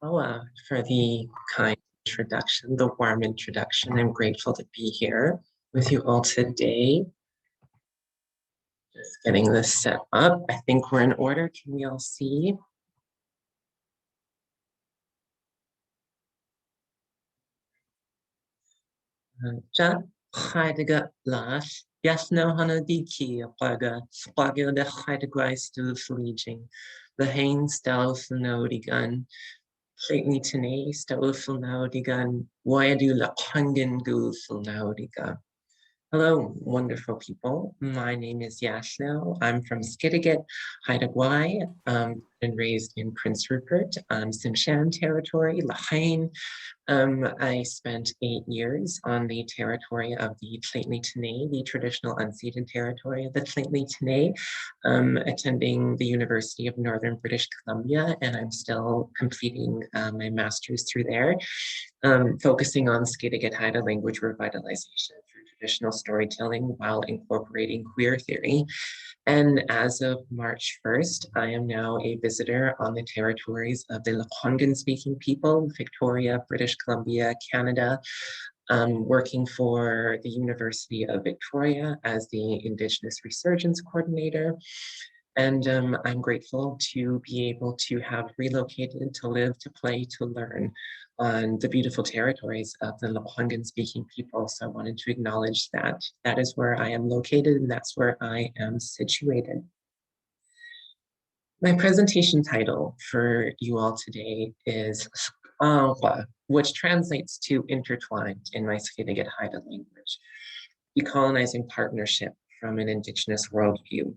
for the kind introduction, the warm introduction. I'm grateful to be here with you all today. Just getting this set up. I think we're in order. Can we all see? Hlk'aanGa las. Jasno hana diki Hlk'aanGa. Hlk'aanGa de Hlk'aanGa stu fleeging. The hain stel gun. Lately today, stel gun. Why do la hungan go gun? Hello, wonderful people. My name is Yashno. I'm from Skidegate, Haida Gwaii, and raised in Prince Rupert, Tsimshian territory, Lahain. I spent 8 years on the territory of the Tla'atin T'enneh, the traditional unceded territory of the Tla'atin T'enneh, attending the University of Northern British Columbia, and I'm still completing my master's through there, focusing on Skidegate Haida language revitalization through traditional storytelling while incorporating queer theory. And as of March 1st, I am now a visitor on the territories of the Lekwungen speaking people, Victoria, British Columbia, Canada, working for the University of Victoria as the Indigenous Resurgence Coordinator. And I'm grateful to be able to have relocated to live, to play, to learn on the beautiful territories of the Lekwungen speaking people. So I wanted to acknowledge that. That is where I am located and that's where I am situated. My presentation title for you all today is Hlk'aanGa, which translates to Intertwined in my Skidegate Haida language, Decolonizing Partnership from an Indigenous Worldview.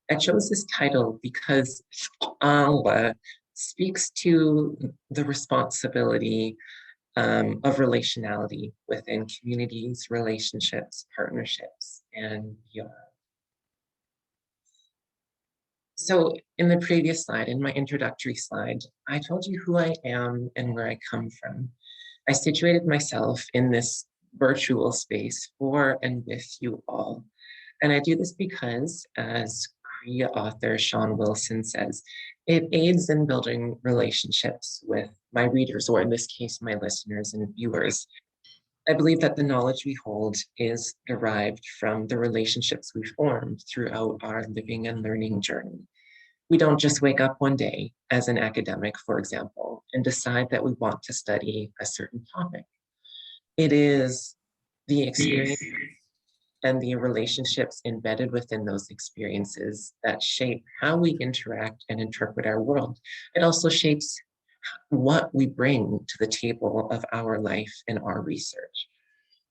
I chose this title because Hlk'aanGa speaks to the responsibility of relationality within communities, relationships, partnerships, and beyond. So in the previous slide, in my introductory slide, I told you who I am and where I come from. I situated myself in this virtual space for and with you all. And I do this because, as Cree author Sean Wilson says, it aids in building relationships with my readers, or in this case, my listeners and viewers. I believe that the knowledge we hold is derived from the relationships we formed throughout our living and learning journey. We don't just wake up one day as an academic, for example, and decide that we want to study a certain topic. It is the experience and the relationships embedded within those experiences that shape how we interact and interpret our world. It also shapes what we bring to the table of our life and our research.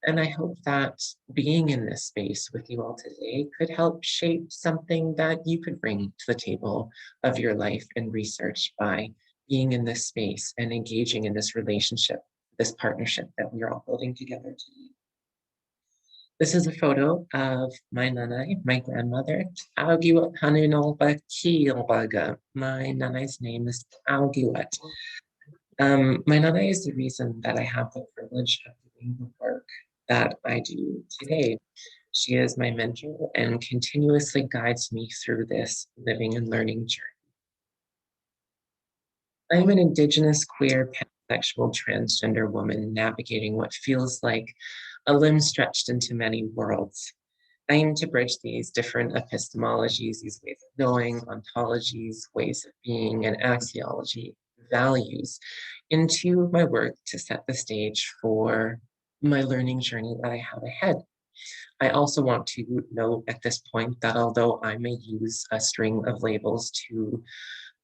And I hope that being in this space with you all today could help shape something that you could bring to the table of your life and research by being in this space and engaging in this relationship, this partnership that we are all building together today. This is a photo of my nanay, my grandmother. Hlk'aanGa. My nanay's name is Hlk'aanGa. My nanay is the reason that I have the privilege of doing the work that I do today. She is my mentor and continuously guides me through this living and learning journey. I'm an Indigenous, queer, pansexual, transgender woman navigating what feels like a limb stretched into many worlds. I aim to bridge these different epistemologies, these ways of knowing, ontologies, ways of being, and axiology, values, into my work to set the stage for my learning journey that I have ahead. I also want to note at this point that although I may use a string of labels to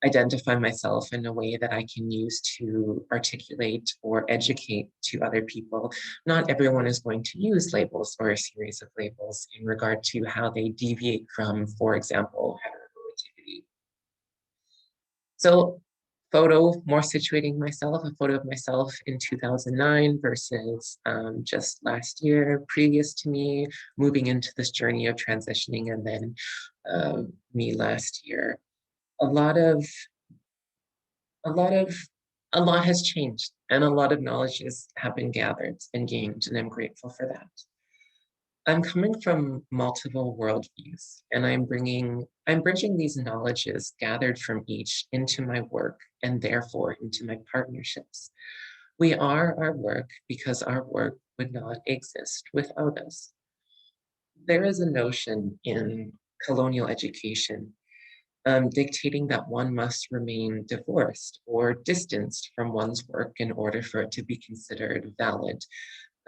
identify myself in a way that I can use to articulate or educate to other people, not everyone is going to use labels or a series of labels in regard to how they deviate from, for example, heteronormativity. So photo, more situating myself, a photo of myself in 2009 versus just last year, previous to me, moving into this journey of transitioning, and then me last year. A lot has changed and a lot of knowledge have been gathered and gained, and I'm grateful for that. I'm coming from multiple worldviews, and I'm bridging these knowledges gathered from each into my work and therefore into my partnerships. We are our work because our work would not exist without us. There is a notion in colonial education dictating that one must remain divorced or distanced from one's work in order for it to be considered valid,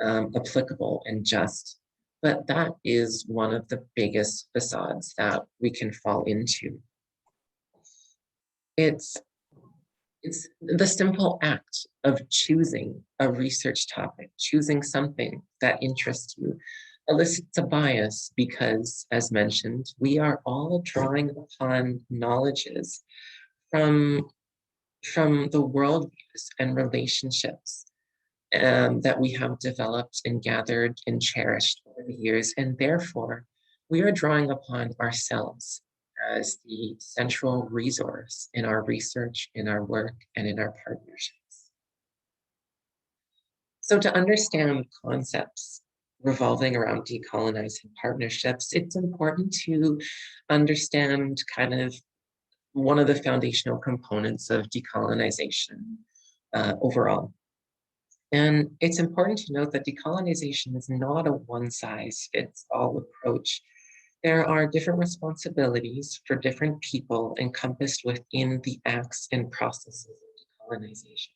applicable, and just. But that is one of the biggest facades that we can fall into. It's it's the simple act of choosing a research topic, choosing something that interests you, elicits a bias because, as mentioned, we are all drawing upon knowledges from, from the worldviews and relationships that we have developed and gathered and cherished over the years. And therefore, we are drawing upon ourselves as the central resource in our research, in our work, and in our partnerships. So to understand concepts revolving around decolonizing partnerships, it's important to understand kind of one of the foundational components of decolonization overall. And it's important to note that decolonization is not a one-size-fits-all approach. There are different responsibilities for different people encompassed within the acts and processes of decolonization.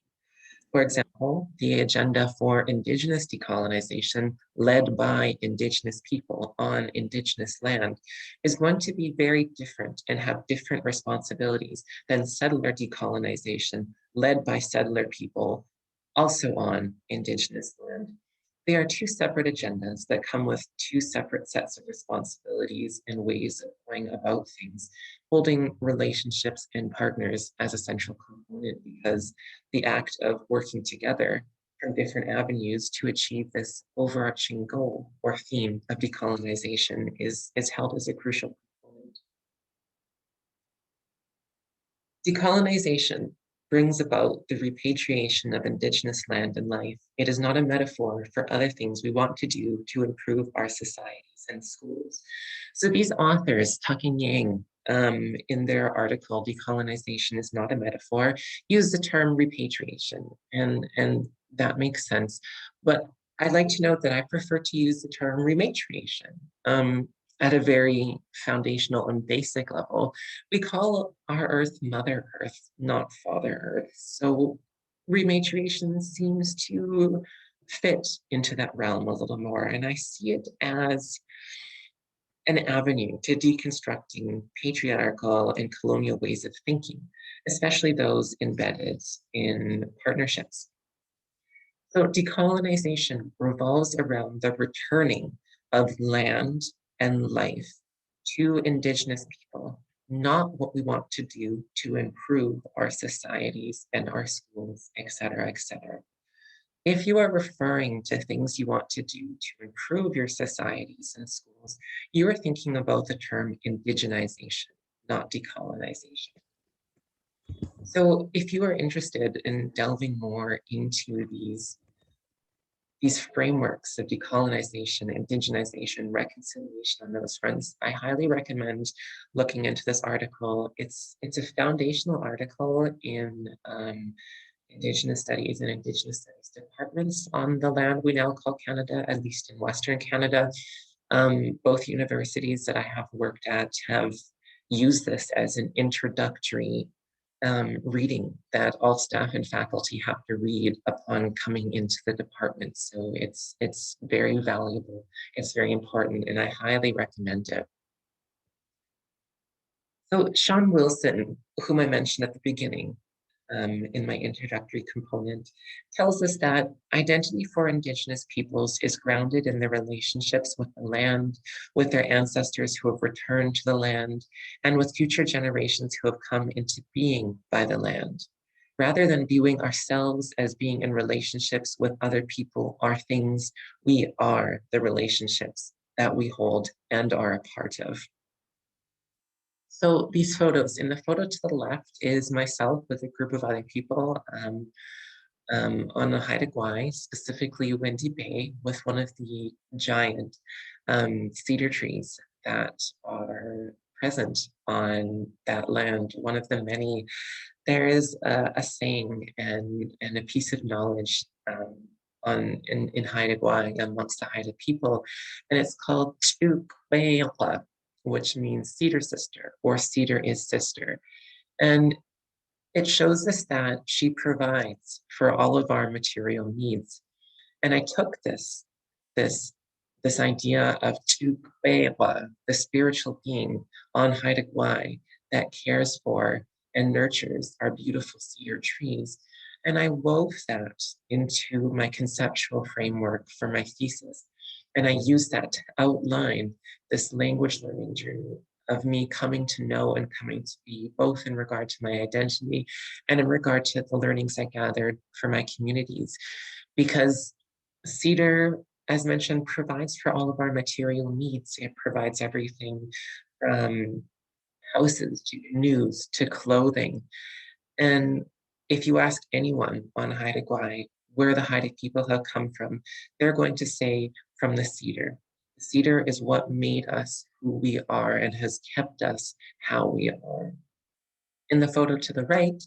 For example, the agenda for Indigenous decolonization, led by Indigenous people on Indigenous land, is going to be very different and have different responsibilities than settler decolonization, led by settler people also on Indigenous land. They are two separate agendas that come with two separate sets of responsibilities and ways of going about things, holding relationships and partners as a central component because the act of working together from different avenues to achieve this overarching goal or theme of decolonization is held as a crucial component. Decolonization brings about the repatriation of Indigenous land and life. It is not a metaphor for other things we want to do to improve our societies and schools. So these authors, Hlk'aanGa, in their article, Decolonization is Not a Metaphor, use the term repatriation, and that makes sense. But I'd like to note that I prefer to use the term rematriation. At a very foundational and basic level, we call our Earth Mother Earth, not Father Earth. So rematriation seems to fit into that realm a little more. And I see it as an avenue to deconstructing patriarchal and colonial ways of thinking, especially those embedded in partnerships. So decolonization revolves around the returning of land and life to Indigenous people, not what we want to do to improve our societies and our schools, et cetera, et cetera. If you are referring to things you want to do to improve your societies and schools, you are thinking about the term indigenization, not decolonization. So if you are interested in delving more into these frameworks of decolonization, indigenization, reconciliation on those fronts, I highly recommend looking into this article. It's a foundational article in Indigenous Studies and Indigenous Studies departments on the land we now call Canada, at least in Western Canada. Both universities that I have worked at have used this as an introductory reading that all staff and faculty have to read upon coming into the department. So it's very valuable, it's very important, and I highly recommend it. So Sean Wilson, whom I mentioned at the beginning, in my introductory component, tells us that identity for Indigenous peoples is grounded in their relationships with the land, with their ancestors who have returned to the land, and with future generations who have come into being by the land. Rather than viewing ourselves as being in relationships with other people or things, we are the relationships that we hold and are a part of. So these photos, in the photo to the left is myself with a group of other people on the Hlk'aanGa, specifically Windy Bay, with one of the giant cedar trees that are present on that land, one of the many. There is a saying and a piece of knowledge in Haida Gwaii amongst the Haida people, and it's called Hlk'aanGa, which means cedar sister or cedar is sister. And it shows us that she provides for all of our material needs. And I took this, this idea of Hlk'aanGa, the spiritual being on Haida Gwaii that cares for and nurtures our beautiful cedar trees. And I wove that into my conceptual framework for my thesis. And I used that to outline this language learning journey of me coming to know and coming to be, both in regard to my identity and in regard to the learnings I gathered for my communities. Because cedar, as mentioned, provides for all of our material needs. It provides everything from houses to canoes to clothing. And if you ask anyone on Haida Gwaii where the Haida people have come from, they're going to say from the cedar. The cedar is what made us who we are and has kept us how we are. In the photo to the right,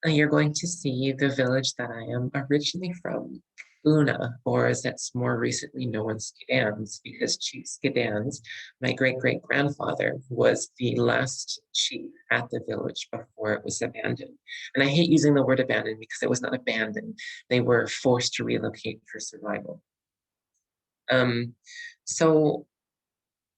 you're going to see the village that I am originally from, Una, or as it's more recently known, Skidans, because Chief Skidans, my great-great-grandfather, was the last chief at the village before it was abandoned. And I hate using the word abandoned because it was not abandoned. They were forced to relocate for survival. So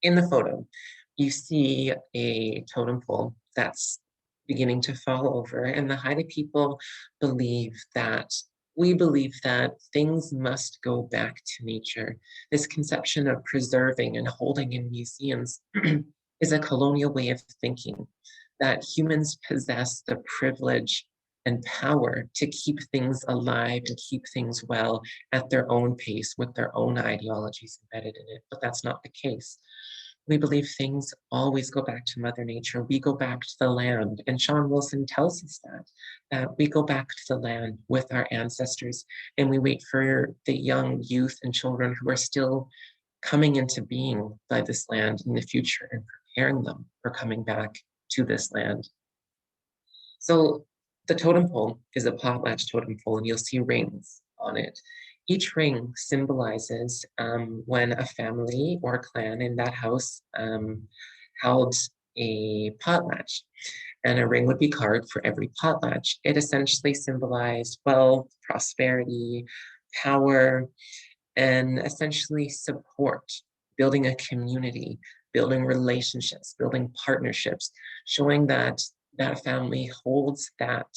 in the photo, you see a totem pole that's beginning to fall over, and the Haida people believe that we believe that things must go back to nature. This conception of preserving and holding in museums is a colonial way of thinking, that humans possess the privilege and power to keep things alive and keep things well at their own pace with their own ideologies embedded in it, but that's not the case. We believe things always go back to Mother Nature. We go back to the land. And Sean Wilson tells us that we go back to the land with our ancestors, and we wait for the young youth and children who are still coming into being by this land in the future and preparing them for coming back to this land. So the totem pole is a potlatch totem pole, and you'll see rings on it. Each ring symbolizes when a family or a clan in that house held a potlatch, and a ring would be carved for every potlatch. It essentially symbolized wealth, prosperity, power, and essentially support, building a community, building relationships, building partnerships, showing that that family holds that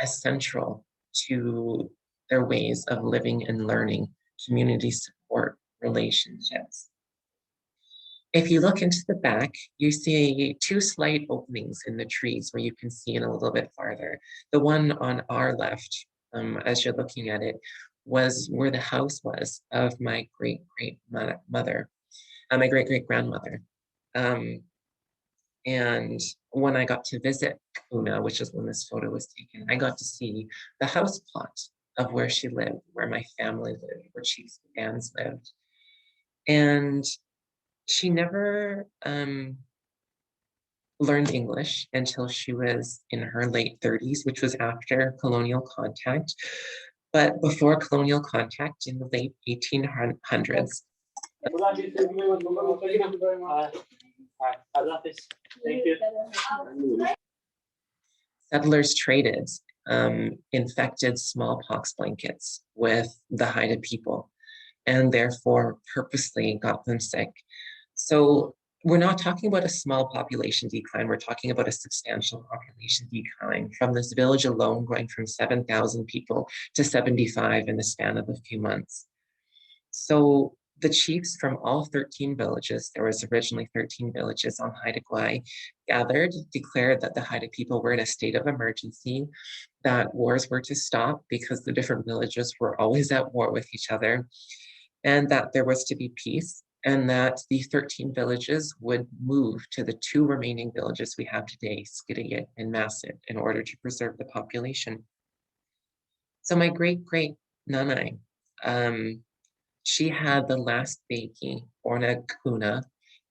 as central to their ways of living and learning, community support, relationships. If you look into the back, you see two slight openings in the trees where you can see in a little bit farther. The one on our left, as you're looking at it, was where the house was of my great-great-mother, my great-great-grandmother. And when I got to visit Una, which is when this photo was taken, I got to see the house plot of where she lived, where my family lived, where Chief Gans lived. And she never learned English until she was in her late 30s, which was after colonial contact. But before colonial contact in the late 1800s, thank you. Settlers traded infected smallpox blankets with the Haida people, and therefore purposely got them sick. So we're not talking about a small population decline, we're talking about a substantial population decline from this village alone going from 7,000 people to 75 in the span of a few months. So the chiefs from all 13 villages, there was originally 13 villages on Haida Gwaii, gathered, declared that the Haida people were in a state of emergency, that wars were to stop because the different villages were always at war with each other, and that there was to be peace, and that the 13 villages would move to the two remaining villages we have today, Skidegit and Masset, in order to preserve the population. So my great-great-nanai, She had the last baby, born at Hlk'aanGa,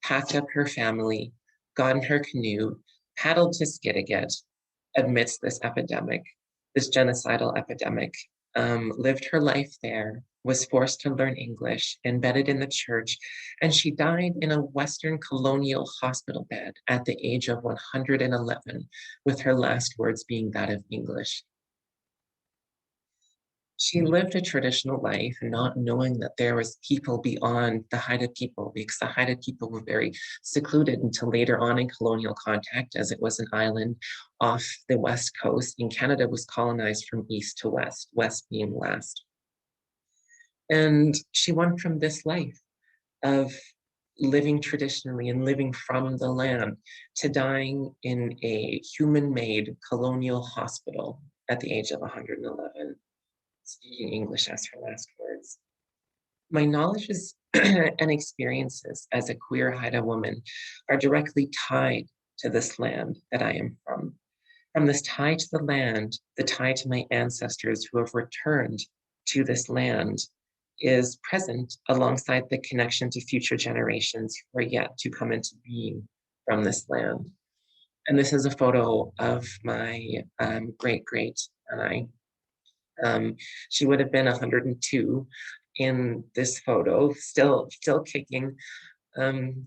packed up her family, got in her canoe, paddled to Skidegate amidst this epidemic, this genocidal epidemic, lived her life there, was forced to learn English, embedded in the church, and she died in a Western colonial hospital bed at the age of 111, with her last words being that of English. She lived a traditional life, not knowing that there was people beyond the Haida people, because the Haida people were very secluded until later on in colonial contact, as it was an island off the west coast, and Canada was colonized from east to west, west being last. And she went from this life of living traditionally and living from the land to dying in a human-made colonial hospital at the age of 111. Speaking English as her last words. My knowledges and experiences as a queer Haida woman are directly tied to this land that I am from. From this tie to the land, the tie to my ancestors who have returned to this land is present alongside the connection to future generations who are yet to come into being from this land. And this is a photo of my great-great and I. She would have been 102 in this photo, still kicking.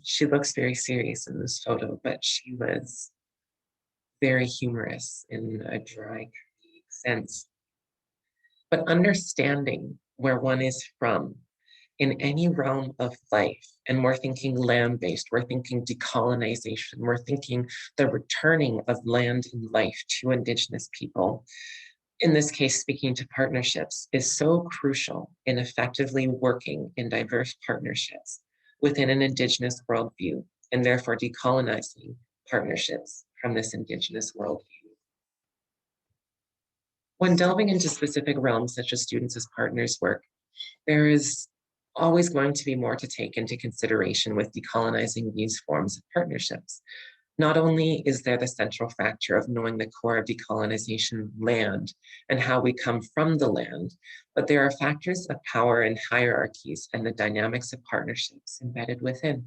She looks very serious in this photo, but she was very humorous in a dry sense. But understanding where one is from in any realm of life, and we're thinking land-based, we're thinking decolonization, we're thinking the returning of land and life to Indigenous people, in this case, speaking to partnerships, is so crucial in effectively working in diverse partnerships within an Indigenous worldview, and therefore decolonizing partnerships from this Indigenous worldview. When delving into specific realms such as students as partners work, there is always going to be more to take into consideration with decolonizing these forms of partnerships. Not only is there the central factor of knowing the core of decolonization, land, and how we come from the land, but there are factors of power and hierarchies and the dynamics of partnerships embedded within.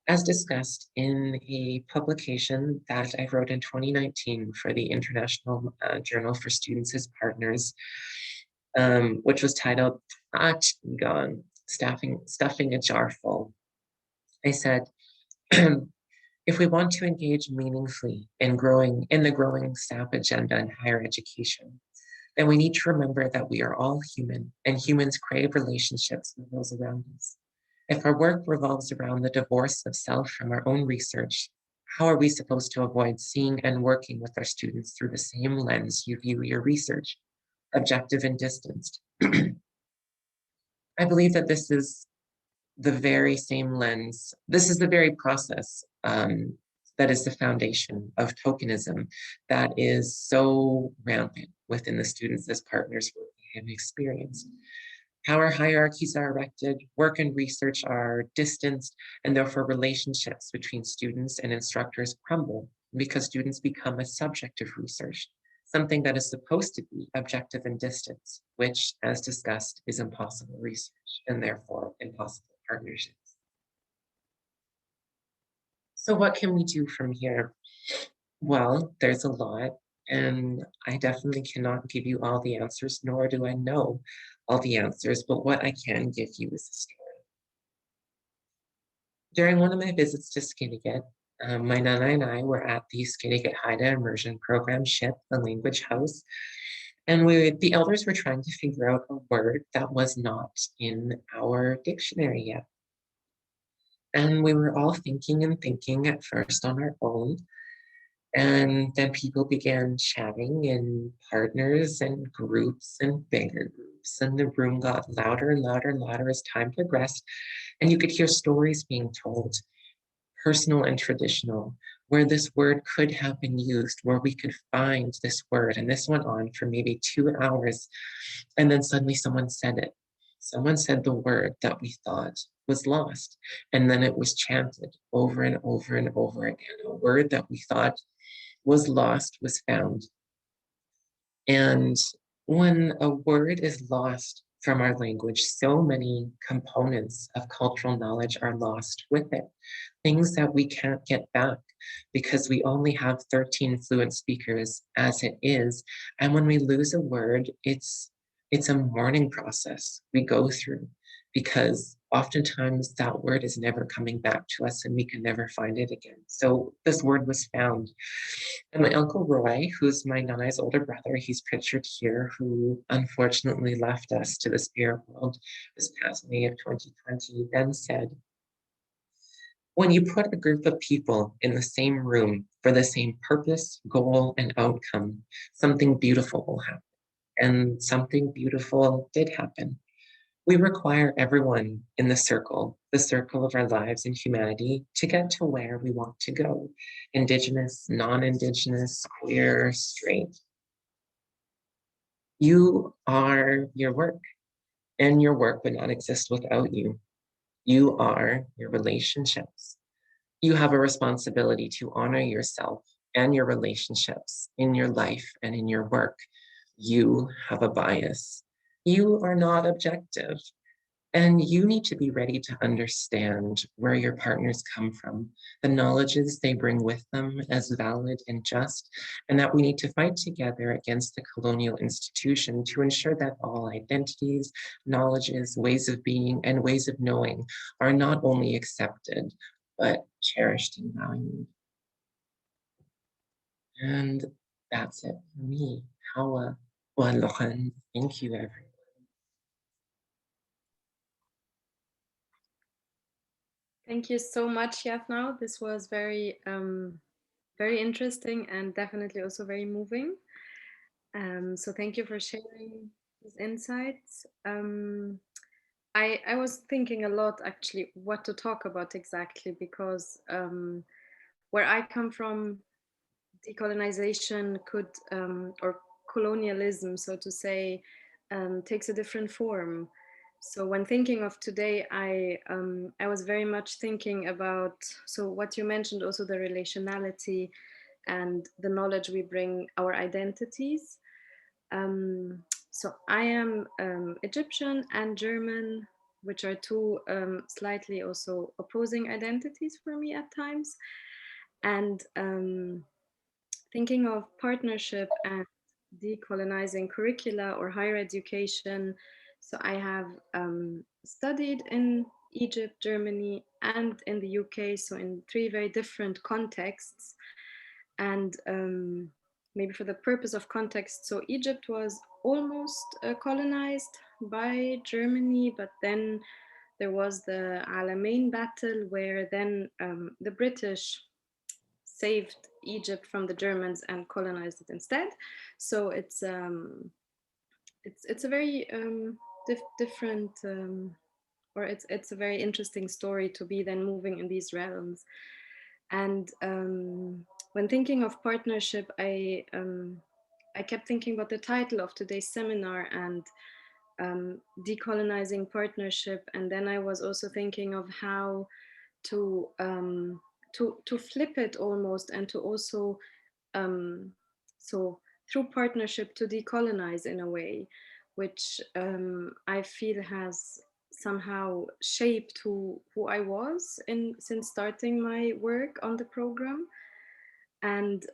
As discussed in a publication that I wrote in 2019 for the International Journal for Students as Partners, which was titled Hlk'aanGa, Stuffing a Jar Full, I said, if we want to engage meaningfully in the growing SAP agenda in higher education, then we need to remember that we are all human, and humans crave relationships with those around us. If our work revolves around the divorce of self from our own research, how are we supposed to avoid seeing and working with our students through the same lens you view your research, objective and distanced? I believe that this is the very same lens. This is the very process that is the foundation of tokenism that is so rampant within the students as partners work we have experienced. Power hierarchies are erected, work and research are distanced, and therefore relationships between students and instructors crumble because students become a subject of research, something that is supposed to be objective and distance, which, as discussed, is impossible research and therefore impossible partnerships. So what can we do from here? Well, there's a lot, and I definitely cannot give you all the answers, nor do I know all the answers, but what I can give you is a story. During one of my visits to Skidegate, my Nana and I were at the Skidegate Haida Immersion Program SHIP, the language house, and the elders were trying to figure out a word that was not in our dictionary yet. And we were all thinking and thinking at first on our own. And then people began chatting in partners and groups and bigger groups. And the room got louder and louder and louder as time progressed. And you could hear stories being told, personal and traditional, where this word could have been used, where we could find this word. And this went on for maybe 2 hours. And then suddenly someone said it. Someone said the word that we thought was lost. And then it was chanted over and over and over again. A word that we thought was lost was found. And when a word is lost from our language, so many components of cultural knowledge are lost with it. Things that we can't get back because we only have 13 fluent speakers as it is. And when we lose a word, it's a mourning process we go through because oftentimes that word is never coming back to us and we can never find it again. So this word was found. And my uncle Roy, who's my Nana's older brother, he's pictured here, who unfortunately left us to the spirit world this past May of 2020, then said, when you put a group of people in the same room for the same purpose, goal, and outcome, something beautiful will happen. And something beautiful did happen. We require everyone in the circle of our lives in humanity, to get to where we want to go. Indigenous, non-Indigenous, queer, straight. You are your work, and your work would not exist without you. You are your relationships. You have a responsibility to honor yourself and your relationships in your life and in your work. You have a bias. You are not objective. And you need to be ready to understand where your partners come from, the knowledges they bring with them as valid and just, and that we need to fight together against the colonial institution to ensure that all identities, knowledges, ways of being, and ways of knowing are not only accepted, but cherished and valued. And that's it for me. Hlk'aanGa. Thank you, everyone. Thank you so much, Yafna. This was very, very interesting and definitely also very moving. So thank you for sharing these insights. I was thinking a lot actually what to talk about exactly because where I come from, decolonization could, or colonialism, so to say, takes a different form. So when thinking of today, I was very much thinking about, so what you mentioned, also the relationality and the knowledge we bring, our identities. So I am Egyptian and German, which are two slightly also opposing identities for me at times. And thinking of partnership and decolonizing curricula or higher education. So I have studied in Egypt, Germany, and in the UK, so in three very different contexts. And maybe for the purpose of context, so Egypt was almost colonized by Germany, but then there was the Alamein battle where then the British saved Egypt from the Germans and colonized it instead. So it's a very different or it's a very interesting story to be then moving in these realms. And when thinking of partnership, I kept thinking about the title of today's seminar and decolonizing partnership, and then I was also thinking of how to to flip it almost, and to also so through partnership to decolonize in a way, which I feel has somehow shaped who I was in since starting my work on the program. And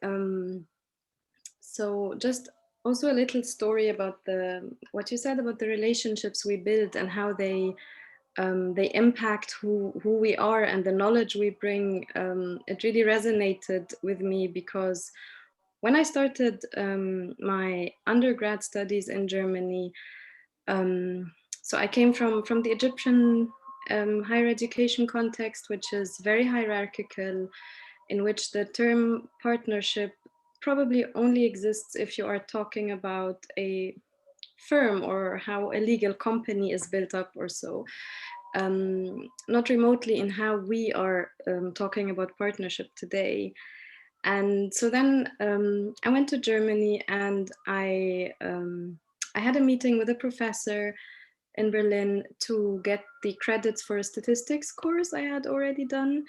so just also a little story about the what you said about the relationships we build and how they impact who we are and the knowledge we bring. It really resonated with me because when I started my undergrad studies in Germany, so I came from the Egyptian higher education context, which is very hierarchical, in which the term partnership probably only exists if you are talking about a firm or how a legal company is built up or so. Not remotely in how we are talking about partnership today. And so then I went to Germany, and I had a meeting with a professor in Berlin to get the credits for a statistics course I had already done.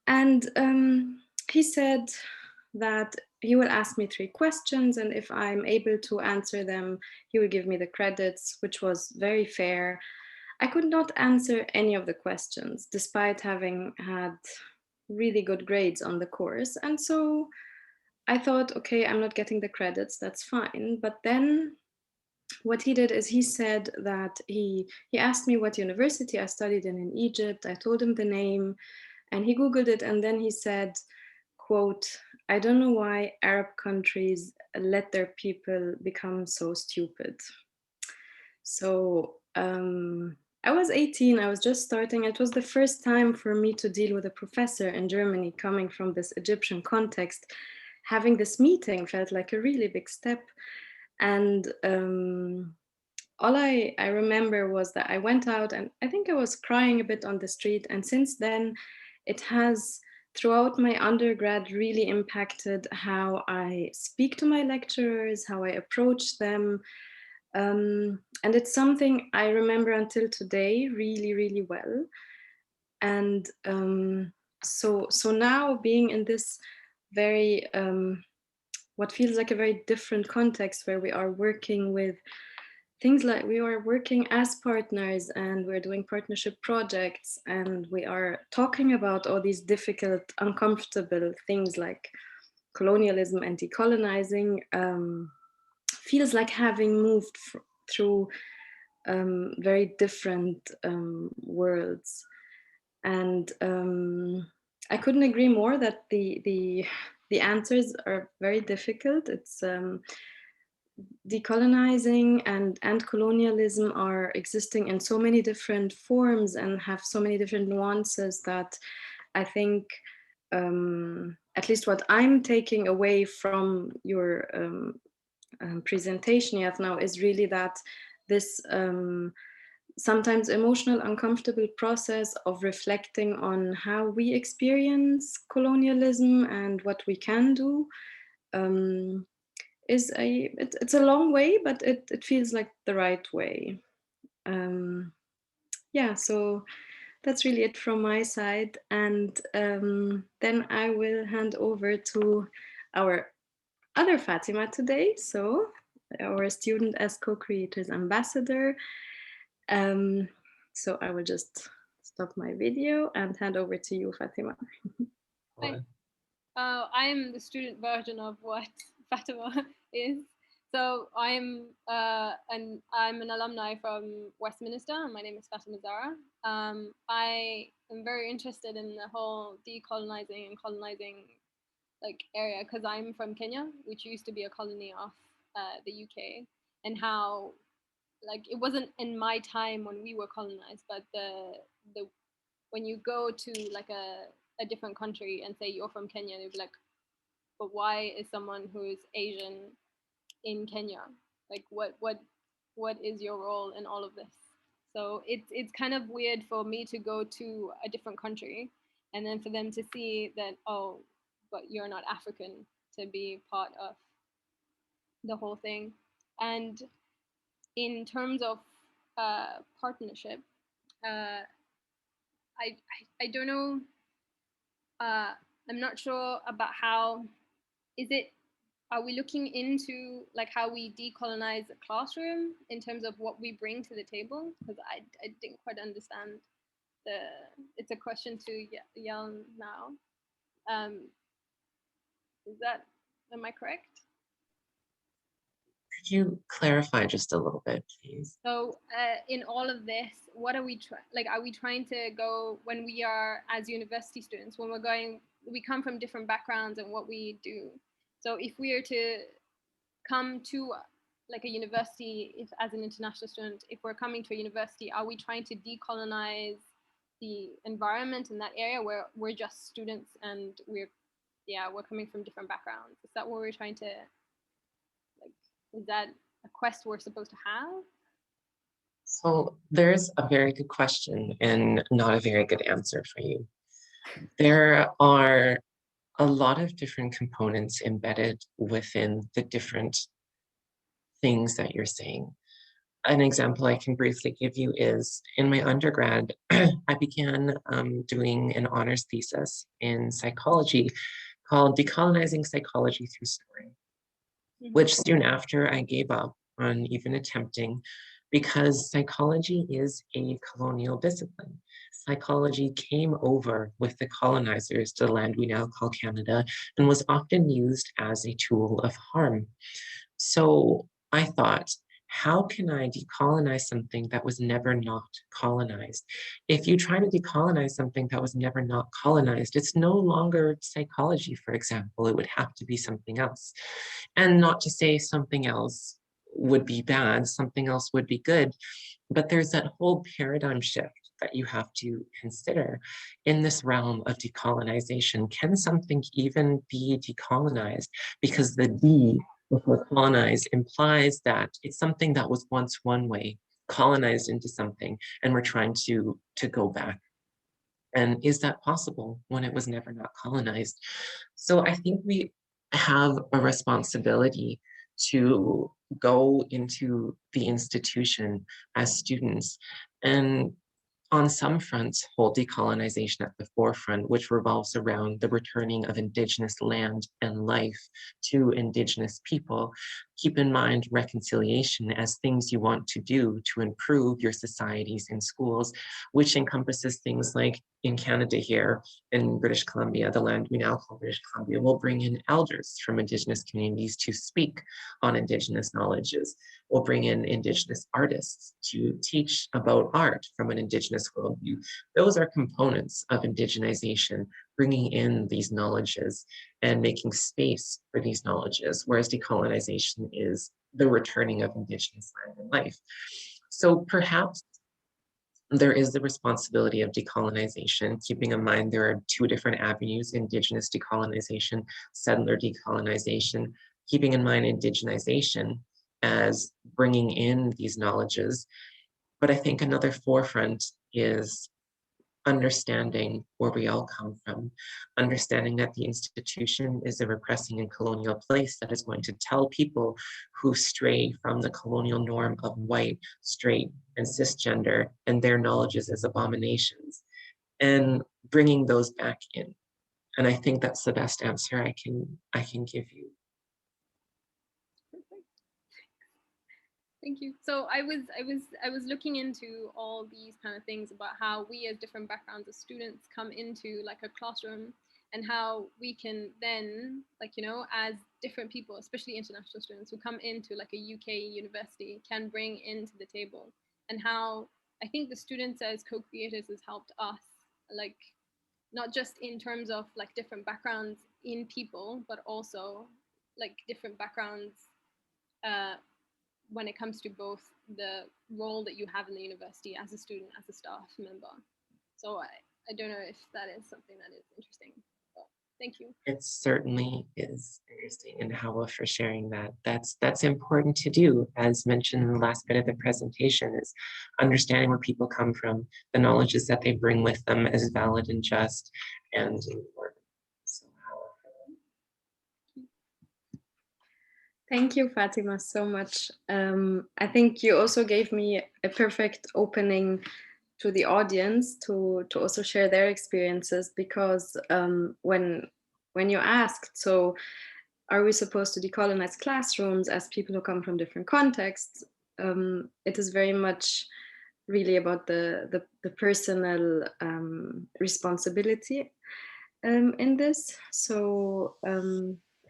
And he said that he will ask me 3 questions, and if I'm able to answer them, he will give me the credits, which was very fair. I could not answer any of the questions, despite having had really good grades on the course. And so I thought, okay, I'm not getting the credits, that's fine. But then what he did is he said that he asked me what university I studied in Egypt. I told him the name, and he Googled it, and then he said, quote, "I don't know why Arab countries let their people become so stupid." So I was 18, I was just starting. It was the first time for me to deal with a professor in Germany coming from this Egyptian context. Having this meeting felt like a really big step. And all I remember was that I went out, and I think I was crying a bit on the street. And since then, it has, throughout my undergrad, really impacted how I speak to my lecturers, how I approach them. And it's something I remember until today really, really well. And so now, being in this very what feels like a very different context, where we are working with things like, we are working as partners, and we're doing partnership projects, and we are talking about all these difficult, uncomfortable things like colonialism and decolonizing, feels like having moved through very different worlds. And I couldn't agree more that the answers are very difficult. It's decolonizing and colonialism are existing in so many different forms and have so many different nuances that I think, at least what I'm taking away from your presentation, Yat, now, is really that this sometimes emotional, uncomfortable process of reflecting on how we experience colonialism and what we can do, is it's a long way, but it feels like the right way. Yeah, so that's really it from my side. And then I will hand over to our other Fatima today, so our student as co-creators ambassador. So I will just stop my video and hand over to you, Fatima. Hi. I'm the student version of what Fatima is. So I'm an alumni from Westminster. My name is Fatima Zara. I am very interested in the whole decolonizing and colonizing like area because I'm from Kenya, which used to be a colony of the UK, and how like it wasn't in my time when we were colonized, but the when you go to like a different country and say you're from Kenya, they'd be like, but why is someone who is Asian in Kenya? Like what is your role in all of this? So it's kind of weird for me to go to a different country and then for them to see that, oh, but you're not African, to be part of the whole thing. And in terms of partnership, uh, I don't know. Uh, I'm not sure about how is it. Are we looking into like how we decolonize the classroom in terms of what we bring to the table? Because I didn't quite understand the. It's a question to Jan now. Um, is that, am I correct? Could you clarify just a little bit, please? So in all of this, what are we trying? Like, are we trying to go when we are as university students, when we're going, we come from different backgrounds and what we do. So if we are to come to like a university, if as an international student, if we're coming to a university, are we trying to decolonize the environment in that area where we're just students and we're coming from different backgrounds? Is that what we're trying to like? Is that a quest we're supposed to have? So there's a very good question and not a very good answer for you. There are a lot of different components embedded within the different things that you're saying. An example I can briefly give you is in my undergrad, I began doing an honors thesis in psychology called Decolonizing Psychology Through Story, which soon after I gave up on even attempting, because psychology is a colonial discipline. Psychology came over with the colonizers to the land we now call Canada and was often used as a tool of harm. So I thought, how can I decolonize something that was never not colonized? If you try to decolonize something that was never not colonized, it's no longer psychology, for example. It would have to be something else. And not to say something else would be bad, something else would be good, but there's that whole paradigm shift that you have to consider in this realm of decolonization. Can something even be decolonized? Because the D before colonize implies that it's something that was once one way, colonized into something, and we're trying to go back. And is that possible when it was never not colonized? So I think we have a responsibility to go into the institution as students and on some fronts hold decolonization at the forefront, which revolves around the returning of Indigenous land and life to Indigenous people. Keep in mind reconciliation as things you want to do to improve your societies in schools, which encompasses things like in Canada here, in British Columbia, the land we now call British Columbia, will bring in elders from Indigenous communities to speak on Indigenous knowledges. We'll bring in Indigenous artists to teach about art from an Indigenous worldview. Those are components of indigenization, bringing in these knowledges and making space for these knowledges, whereas decolonization is the returning of Indigenous land and life. So perhaps there is the responsibility of decolonization, keeping in mind there are two different avenues: Indigenous decolonization, settler decolonization, keeping in mind indigenization as bringing in these knowledges. But I think another forefront is understanding where we all come from, understanding that the institution is a repressing and colonial place that is going to tell people who stray from the colonial norm of white, straight, and cisgender and their knowledges as abominations, and bringing those back in. And I think that's the best answer I can give you. Thank you. So I was looking into all these kind of things about how we as different backgrounds as students come into like a classroom, and how we can then, like, you know, as different people, especially international students who come into like a UK university, can bring into the table, and how I think the students as co-creators has helped us, like, not just in terms of like different backgrounds in people, but also like different backgrounds when it comes to both the role that you have in the university as a student, as a staff member. So I don't know if that is something that is interesting. But thank you. It certainly is interesting, and Hawa for sharing that. That's important to do, as mentioned in the last bit of the presentation, is understanding where people come from, the knowledges that they bring with them as valid and just and important. So Thank you, Fatima, so much. I think you also gave me a perfect opening to the audience to also share their experiences, because when you asked, so are we supposed to decolonize classrooms as people who come from different contexts, it is very much really about the personal responsibility in this. So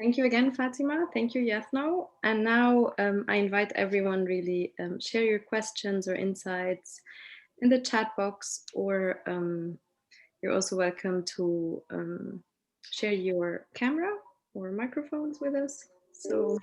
thank you again, Fatima. Thank you, Yasno. And now I invite everyone really share your questions or insights in the chat box, or you're also welcome to share your camera or microphones with us. So